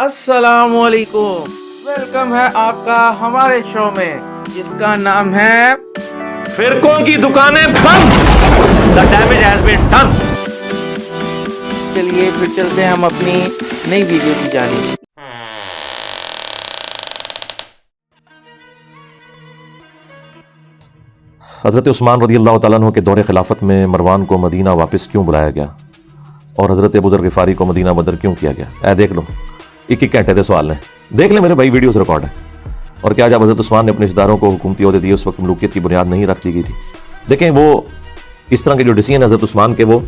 السلام علیکم، ویلکم ہے آپ کا ہمارے شو میں جس کا نام ہے فرقوں کی دکانیں بند. The damage has been done. چلیے پھر چلتے ہیں ہم اپنی نئی ویڈیو کی جانب. حضرت عثمان رضی اللہ تعالیٰ عنہ کے دور خلافت میں مروان کو مدینہ واپس کیوں بلایا گیا اور حضرت ابو ذر غفاری کو مدینہ بدر کیوں کیا گیا؟ دیکھ لو، ایک گھنٹے سے سوال لیں، دیکھ لیں میرے بھائی، ویڈیوز ریکارڈ ہے. اور کیا جب حضرت عثمان نے اپنے رشتہ داروں کو حکومتی عہدے دیے اس وقت ملوکیت کی بنیاد نہیں رکھ دی گئی تھی؟ دیکھیں، وہ اس طرح کے جو ڈیسیژن حضرت عثمان کے وہ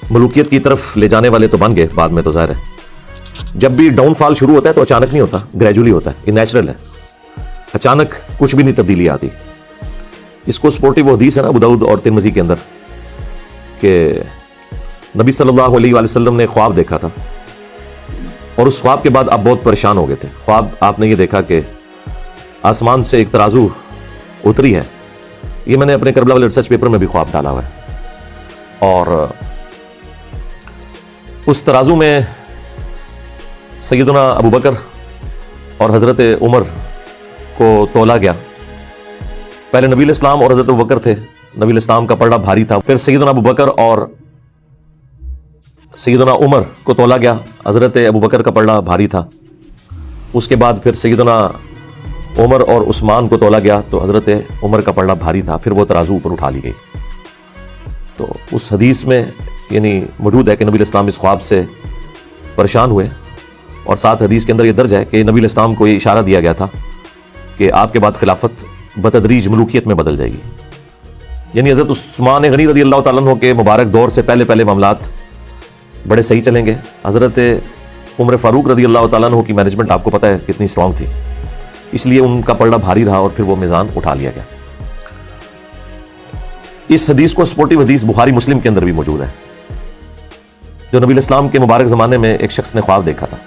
ملوکیت کی طرف لے جانے والے تو بن گئے بعد میں. تو ظاہر ہے جب بھی ڈاؤن فال شروع ہوتا ہے تو اچانک نہیں ہوتا، گریجولی ہوتا ہے، یہ نیچرل ہے. اچانک کچھ بھی نہیں تبدیلی آتی. اس کو سپورٹیو حدیث ہے نا ابو داؤد اور ترمذی کے اندر کہ نبی صلی اللہ علیہ وآلہ وسلم نے خواب دیکھا تھا اور اس خواب کے بعد آپ بہت پریشان ہو گئے تھے. خواب آپ نے یہ دیکھا کہ آسمان سے ایک ترازو اتری ہے. یہ میں نے اپنے کربلا والے ریسرچ پیپر میں بھی خواب ڈالا ہوا ہے. اور اس ترازو میں سیدنا ابو بکر اور حضرت عمر کو تولا گیا. پہلے نبی علیہ السلام اور حضرت ابو بکر تھے. نبی علیہ السلام کا پلڑا بھاری تھا. پھر سیدنا ابو بکر اور سیدنا عمر کو تولا گیا. حضرت ابو بکر کا پلڑا بھاری تھا. اس کے بعد پھر سیدنا عمر اور عثمان کو تولا گیا تو حضرت عمر کا پلڑا بھاری تھا. پھر وہ ترازو اوپر اٹھا لی گئی. تو اس حدیث میں یعنی موجود ہے کہ نبی علیہ السلام اس خواب سے پریشان ہوئے. اور ساتھ حدیث کے اندر یہ درج ہے کہ نبی علیہ السلام کو یہ اشارہ دیا گیا تھا کہ آپ کے بعد خلافت بتدریج ملوکیت میں بدل جائے گی. یعنی حضرت عثمان غنی رضی اللہ تعالیٰ عنہ کے مبارک دور سے پہلے معاملات بڑے صحیح چلیں گے. حضرت عمر فاروق رضی اللہ تعالیٰ عنہ کی مینجمنٹ آپ کو پتہ ہے کتنی اسٹرانگ تھی، اس لیے ان کا پلڑا بھاری رہا اور پھر وہ میزان اٹھا لیا گیا. اس حدیث کو سپورٹیو حدیث بخاری مسلم کے اندر بھی موجود ہے جو نبی علیہ السلام کے مبارک زمانے میں ایک شخص نے خواب دیکھا تھا.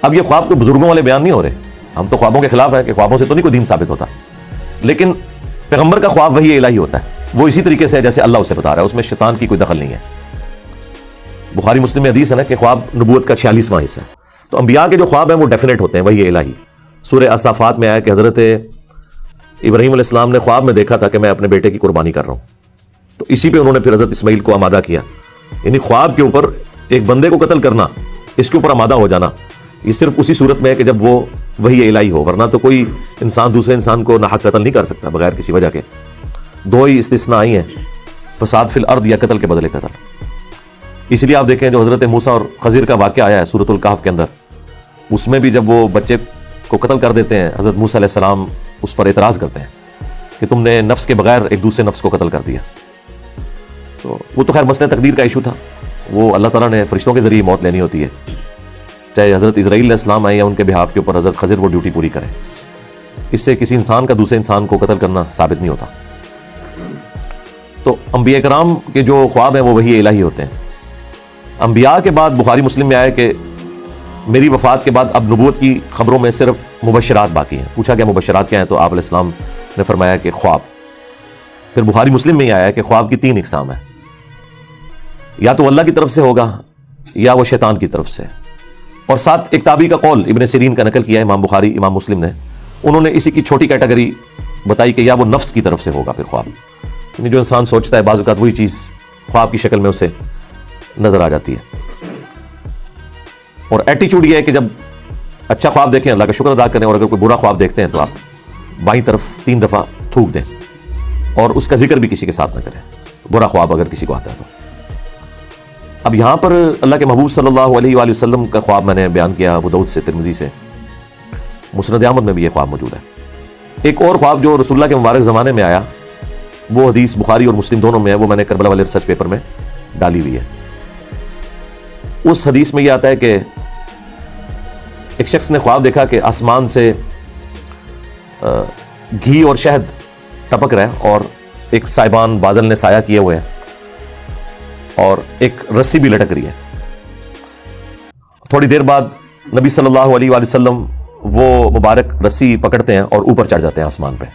اب یہ خواب تو بزرگوں والے بیان نہیں ہو رہے، ہم تو خوابوں کے خلاف ہیں کہ خوابوں سے تو نہیں کوئی دین ثابت ہوتا، لیکن پیغمبر کا خواب وحی الہی ہوتا ہے. وہ اسی طریقے سے ہے جیسے اللہ اسے بتا رہا ہے، اس میں شیطان کی کوئی دخل نہیں ہے. بخاری مسلم میں حدیث ہے نا کہ خواب نبوت کا 46واں حصہ ہے. تو انبیاء کے جو خواب ہیں وہ ڈیفینیٹ ہوتے ہیں وحی الہی. سورہ الصافات میں آیا کہ حضرت ابراہیم علیہ السلام نے خواب میں دیکھا تھا کہ میں اپنے بیٹے کی قربانی کر رہا ہوں. تو اسی پہ انہوں نے پھر حضرت اسماعیل کو آمادہ کیا. یعنی خواب کے اوپر ایک بندے کو قتل کرنا، اس کے اوپر آمادہ ہو جانا، یہ صرف اسی صورت میں ہے کہ جب وہ وحی الہی ہو، ورنہ تو کوئی انسان دوسرے انسان کو ناحق قتل نہیں کر سکتا بغیر کسی وجہ کے. دو ہی استثناء آئی ہیں، فساد فی الارض یا قتل کے بدلے قتل. اس لیے آپ دیکھیں جو حضرت موسیٰ اور خضر کا واقعہ آیا ہے سورۃ الکہف کے اندر، اس میں بھی جب وہ بچے کو قتل کر دیتے ہیں حضرت موسیٰ علیہ السلام اس پر اعتراض کرتے ہیں کہ تم نے نفس کے بغیر ایک دوسرے نفس کو قتل کر دیا. تو وہ تو خیر مسئلہ تقدیر کا ایشو تھا، وہ اللہ تعالیٰ نے فرشتوں کے ذریعے موت لینی ہوتی ہے، چاہے حضرت اسرائیل علیہ السلام آئے یا ان کے بہاف کے اوپر حضرت خضر وہ ڈیوٹی پوری کریں. اس سے کسی انسان کا دوسرے انسان کو قتل کرنا ثابت نہیں ہوتا. تو انبیاء کرام کے جو خواب ہیں وہ وحی الہی ہوتے ہیں. انبیاء کے بعد بخاری مسلم میں آیا کہ میری وفات کے بعد اب نبوت کی خبروں میں صرف مبشرات باقی ہیں. پوچھا گیا مبشرات کیا ہیں تو آپ علیہ السلام نے فرمایا کہ خواب. پھر بخاری مسلم میں ہی آیا کہ خواب کی 3 اقسام ہیں، یا تو اللہ کی طرف سے ہوگا یا وہ شیطان کی طرف سے. اور ساتھ ایک تابعی کا قول ابن سیرین کا نقل کیا ہے امام بخاری امام مسلم نے، انہوں نے اسی کی چھوٹی کیٹیگری بتائی کہ یا وہ نفس کی طرف سے ہوگا. پھر خواب یعنی جو انسان سوچتا ہے بعض اوقات وہی چیز خواب کی شکل میں اسے نظر آ جاتی ہے. اور ایٹیچیوڈ یہ ہے کہ جب اچھا خواب دیکھیں اللہ کا شکر ادا کریں، اور اگر کوئی برا خواب دیکھتے ہیں تو آپ بائیں طرف 3 دفعہ تھوک دیں اور اس کا ذکر بھی کسی کے ساتھ نہ کریں، برا خواب اگر کسی کو آتا ہے تو. اب یہاں پر اللہ کے محبوب صلی اللہ علیہ وآلہ وسلم کا خواب میں نے بیان کیا ابو داؤد سے، ترمذی سے، مسند احمد میں بھی یہ خواب موجود ہے. ایک اور خواب جو رسول اللہ کے مبارک زمانے میں آیا وہ حدیث بخاری اور مسلم دونوں میں ہے، وہ میں نے کربلا والے ریسرچ پیپر میں ڈالی ہوئی ہے. اس حدیث میں یہ آتا ہے کہ ایک شخص نے خواب دیکھا کہ آسمان سے گھی اور شہد ٹپک رہا ہے اور ایک سائبان بادل نے سایہ کیے ہوئے ہیں اور ایک رسی بھی لٹک رہی ہے. تھوڑی دیر بعد نبی صلی اللہ علیہ وآلہ وسلم وہ مبارک رسی پکڑتے ہیں اور اوپر چڑھ جاتے ہیں آسمان پہ.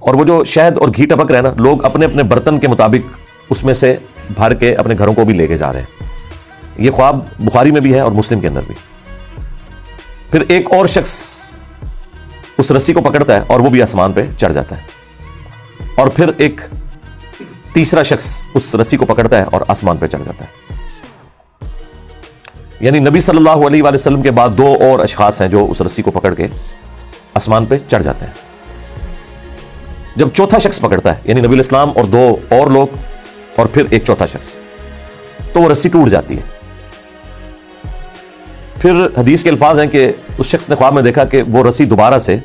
اور وہ جو شہد اور گھی ٹپک رہے ہیں نا، لوگ اپنے اپنے برتن کے مطابق اس میں سے بھر کے اپنے گھروں کو بھی لے کے جا رہے ہیں. یہ خواب بخاری میں بھی ہے اور مسلم کے اندر بھی. پھر ایک اور شخص اس رسی کو پکڑتا ہے اور وہ بھی آسمان پہ چڑھ جاتا ہے, اور پھر ایک تیسرا شخص اس رسی کو پکڑتا ہے اور آسمان پہ چڑھ جاتا ہے. یعنی نبی صلی اللہ علیہ وآلہ وسلم کے بعد 2 اور اشخاص ہیں جو اس رسی کو پکڑ کے آسمان پہ چڑھ جاتے ہیں. جب چوتھا شخص پکڑتا ہے, یعنی نبی الاسلام اور 2 اور لوگ اور پھر ایک چوتھا شخص, تو وہ رسی ٹوٹ جاتی ہے. پھر حدیث کے الفاظ ہیں کہ اس شخص نے خواب میں دیکھا کہ وہ رسی دوبارہ سے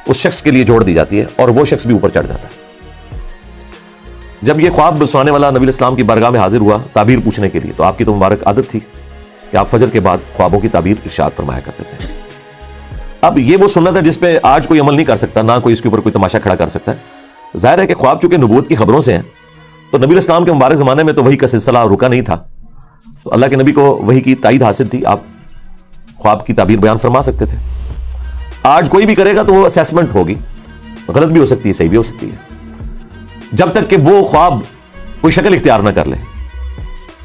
اس شخص کے لیے جوڑ دی جاتی ہے اور وہ شخص بھی اوپر چڑھ جاتا ہے. جب یہ خواب سنانے والا نبی الاسلام کی بارگاہ میں حاضر ہوا تعبیر پوچھنے کے لیے, تو آپ کی تو مبارک عادت تھی کہ آپ فجر کے بعد خوابوں کی تعبیر ارشاد فرمایا کرتے تھے. اب یہ وہ سنت ہے جس پہ آج کوئی عمل نہیں کر سکتا, نہ کوئی اس کے اوپر کوئی تماشا کھڑا کر سکتا ہے. ظاہر ہے کہ خواب چونکہ نبوت کی خبروں سے ہیں, تو نبی الاسلام کے مبارک زمانے میں تو وحی کا سلسلہ رکا نہیں تھا, تو اللہ کے نبی کو وحی کی تائید حاصل تھی, آپ خواب کی تعبیر بیان فرما سکتے تھے. آج کوئی بھی کرے گا تو وہ اسیسمنٹ ہوگی, غلط بھی ہو سکتی ہے, صحیح بھی ہو سکتی ہے, جب تک کہ وہ خواب کوئی شکل اختیار نہ کر لے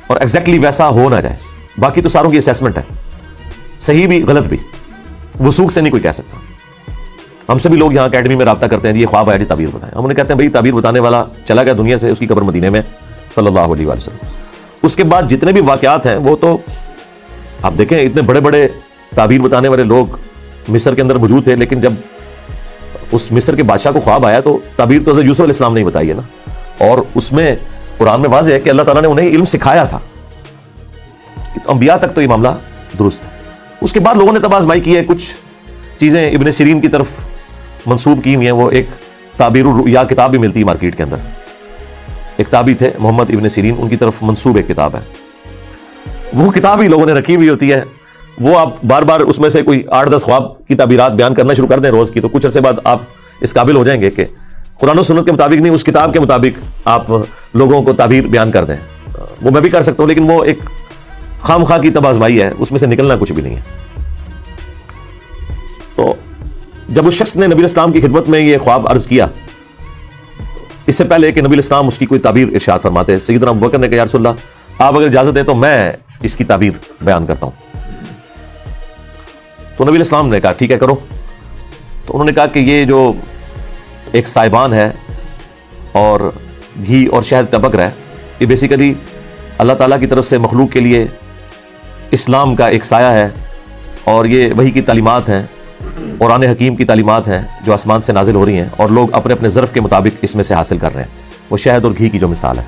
اور ایگزیکٹلی ویسا ہو نہ جائے. باقی تو ساروں کی اسیسمنٹ ہے, صحیح بھی غلط بھی, وثوق سے نہیں کوئی کہہ سکتا. ہم سبھی لوگ یہاں اکیڈمی میں رابطہ کرتے ہیں, یہ خواب آیا جی تعبیر بتائیں. ہم انہیں کہتے ہیں بھائی تعبیر بتانے والا چلا گیا دنیا سے, اس کی قبر مدینے میں صلی اللہ علیہ وسلم. اس کے بعد جتنے بھی واقعات ہیں وہ تو آپ دیکھیں, اتنے بڑے بڑے تعبیر بتانے والے لوگ مصر کے اندر موجود تھے, لیکن جب اس مصر کے بادشاہ کو خواب آیا تو تعبیر تو حضرت یوسف علیہ السلام نے بتائی ہے نا, اور اس میں قرآن میں واضح ہے کہ اللہ تعالیٰ نے انہیں علم سکھایا تھا. انبیاء تک تو یہ معاملہ درست ہے. اس کے بعد لوگوں نے تب آزمائی کی ہے, کچھ چیزیں ابن سیرین کی طرف منسوب کی ہوئی ہیں. وہ ایک تعبیر الرؤیا کتاب بھی ملتی ہے مارکیٹ کے اندر, ایک تابعی تھے محمد ابن سیرین, ان کی طرف منسوب ایک کتاب ہے. وہ کتاب ہی لوگوں نے رکھی ہوئی ہوتی ہے, وہ آپ بار بار اس میں سے کوئی 8-10 خواب کی تعبیرات بیان کرنا شروع کر دیں روز کی, تو کچھ عرصے بعد آپ اس قابل ہو جائیں گے کہ قرآن و سنت کے مطابق نہیں, اس کتاب کے مطابق آپ لوگوں کو تعبیر بیان کر دیں. وہ میں بھی کر سکتا ہوں, لیکن وہ ایک خام خواہ کی تب آزمائی ہے, اس میں سے نکلنا کچھ بھی نہیں ہے. تو جب اس شخص نے نبی الاسلام کی خدمت میں یہ خواب عرض کیا, اس سے پہلے کہ نبی الاسلام اس کی کوئی تعبیر ارشاد فرماتے, سیدنا ابوبکر نے کہا یا رسول اللہ آپ اگر اجازت دیں تو میں اس کی تعبیر بیان کرتا ہوں. تو نبی الاسلام نے کہا ٹھیک ہے کرو. تو انہوں نے کہا کہ یہ جو ایک سائبان ہے اور گھی اور شہد ٹپک رہا ہے, یہ بیسیکلی اللہ تعالیٰ کی طرف سے مخلوق کے لیے اسلام کا ایک سایہ ہے, اور یہ وحی کی تعلیمات ہیں, قرآن حکیم کی تعلیمات ہیں جو آسمان سے نازل ہو رہی ہیں, اور لوگ اپنے اپنے ظرف کے مطابق اس میں سے حاصل کر رہے ہیں. وہ شہد اور گھی کی جو مثال ہے,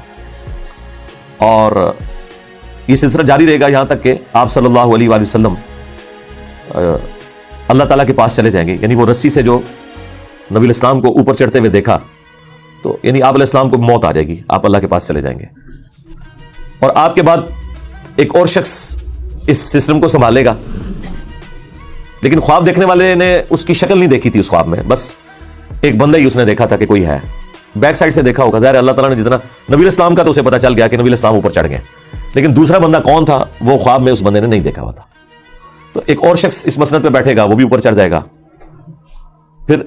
اور یہ سلسلہ جاری رہے گا یہاں تک کہ آپ صلی اللہ علیہ وآلہ وسلم اللہ تعالیٰ کے پاس چلے جائیں گے. یعنی وہ رسی سے جو نبی الاسلام کو اوپر چڑھتے ہوئے دیکھا, تو یعنی آپ علیہ السلام کو موت آ جائے گی, آپ اللہ کے پاس چلے جائیں گے, اور آپ کے بعد ایک اور شخص اس سسٹم کو سنبھالے گا. لیکن خواب دیکھنے والے نے اس کی شکل نہیں دیکھی تھی اس خواب میں, بس ایک بندہ ہی اس نے دیکھا تھا کہ کوئی ہے, بیک سائڈ سے دیکھا ہوگا. ظاہر اللہ تعالیٰ نے جتنا نبی الاسلام کا تو اسے پتا چل گیا کہ نبی الاسلام اوپر چڑھ گئے, لیکن دوسرا بندہ کون تھا وہ خواب میں اس بندے نے نہیں دیکھا ہوا تھا. تو ایک اور شخص اس مسند پہ بیٹھے گا, وہ بھی اوپر چڑھ جائے گا. پھر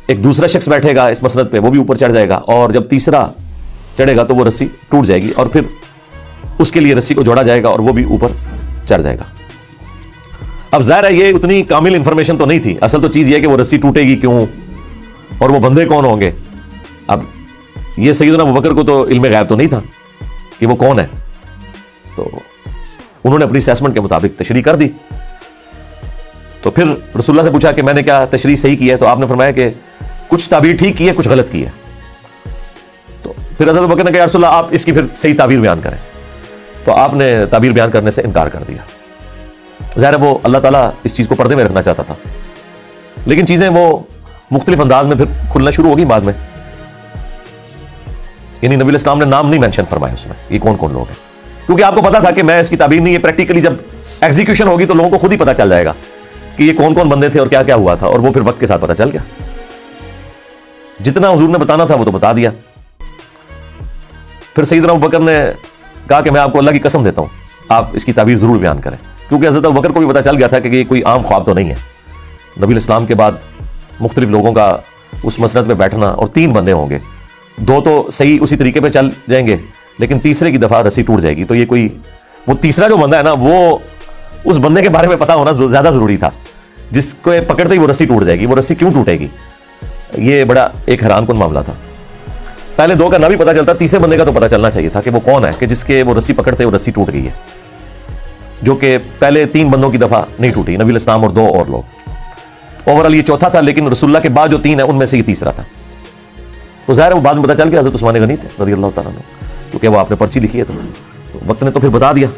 ایک دوسرا شخص بیٹھے گا اس مسند پہ, وہ بھی اوپر چڑھ جائے گا, اور جب تیسرا چڑھے گا تو وہ رسی ٹوٹ جائے گی, اور پھر اس کے لیے رسی کو جوڑا جائے گا اور وہ بھی اوپر چڑھ جائے گا. اب ظاہر ہے یہ اتنی کامل انفارمیشن تو نہیں تھی, اصل تو چیز یہ کہ وہ رسی ٹوٹے گی کیوں اور وہ بندے کون ہوں گے. اب یہ سیدنا ابوبکر کو تو علم غیب تو نہیں تھا کہ وہ کون ہے, تو انہوں نے اپنی اسیسمنٹ کے مطابق تشریح کر دی. تو پھر رسول اللہ سے پوچھا کہ میں نے کیا تشریح صحیح کی ہے, تو آپ نے فرمایا کہ کچھ تعبیر ٹھیک کی ہے, کچھ غلط کی ہے. تو پھر حضرت ابوبکر نے کہا یا رسول اللہ آپ اس کی پھر صحیح تعبیر بیان کریں. تو آپ نے تعبیر بیان کرنے سے انکار کر دیا. ظاہر ہے وہ اللہ تعالیٰ اس چیز کو پردے میں رکھنا چاہتا تھا, لیکن چیزیں وہ مختلف انداز میں پھر کھلنا شروع ہوگی بعد میں. یعنی نبی الاسلام نے نام نہیں مینشن فرمایا اس میں یہ کون کون لوگ ہیں, کیونکہ آپ کو پتا تھا کہ میں اس کی تعبیر نہیں ہے. پریکٹیکلی جب ایگزیکیوشن ہوگی تو لوگوں کو خود ہی پتا چل جائے گا کہ یہ کون کون بندے تھے اور کیا کیا ہوا تھا, اور وہ پھر وقت کے ساتھ پتا چل گیا. جتنا حضور نے بتانا تھا وہ تو بتا دیا. پھر سیدنا ابوبکر نے کہا کہ میں آپ کو اللہ کی قسم دیتا ہوں آپ اس کی تعبیر ضرور بیان کریں, کیونکہ حضرت ابوبکر کو بھی پتا چل گیا تھا کہ یہ کوئی عام خواب تو نہیں ہے. نبی الاسلام کے بعد مختلف لوگوں کا اس مسند پہ بیٹھنا, اور 3 بندے ہوں گے, 2 تو صحیح اسی طریقے پہ چل جائیں گے, لیکن تیسرے کی دفعہ رسی ٹوٹ جائے گی. تو یہ کوئی وہ تیسرا جو بندہ ہے نا, وہ اس بندے کے بارے میں پتا ہونا زیادہ ضروری تھا, جس کو پکڑتے ہی وہ رسی ٹوٹ جائے گی. وہ رسی کیوں ٹوٹے گی, یہ بڑا ایک حیران کن معاملہ تھا. پہلے دو کا نہ بھی پتا چلتا, تیسرے بندے کا تو پتا چلنا چاہیے تھا کہ وہ کون ہے کہ جس کے وہ رسی پکڑتے وہ رسی ٹوٹ گئی ہے, جو کہ پہلے 3 بندوں کی دفعہ نہیں ٹوٹی, نبی علیہ السلام اور 2 اور لوگ. اوورال یہ چوتھا تھا, لیکن رسول اللہ کے بعد جو 3 ہیں ان میں سے یہ تیسرا تھا. تو ظاہر ہے وہ بعد میں پتا چل گیا حضرت عثمان غنی تھے رضی اللہ تعالیٰ عنہ, کیونکہ وہ آپ نے پرچی لکھی ہے, تو وقت نے تو پھر بتا دیا.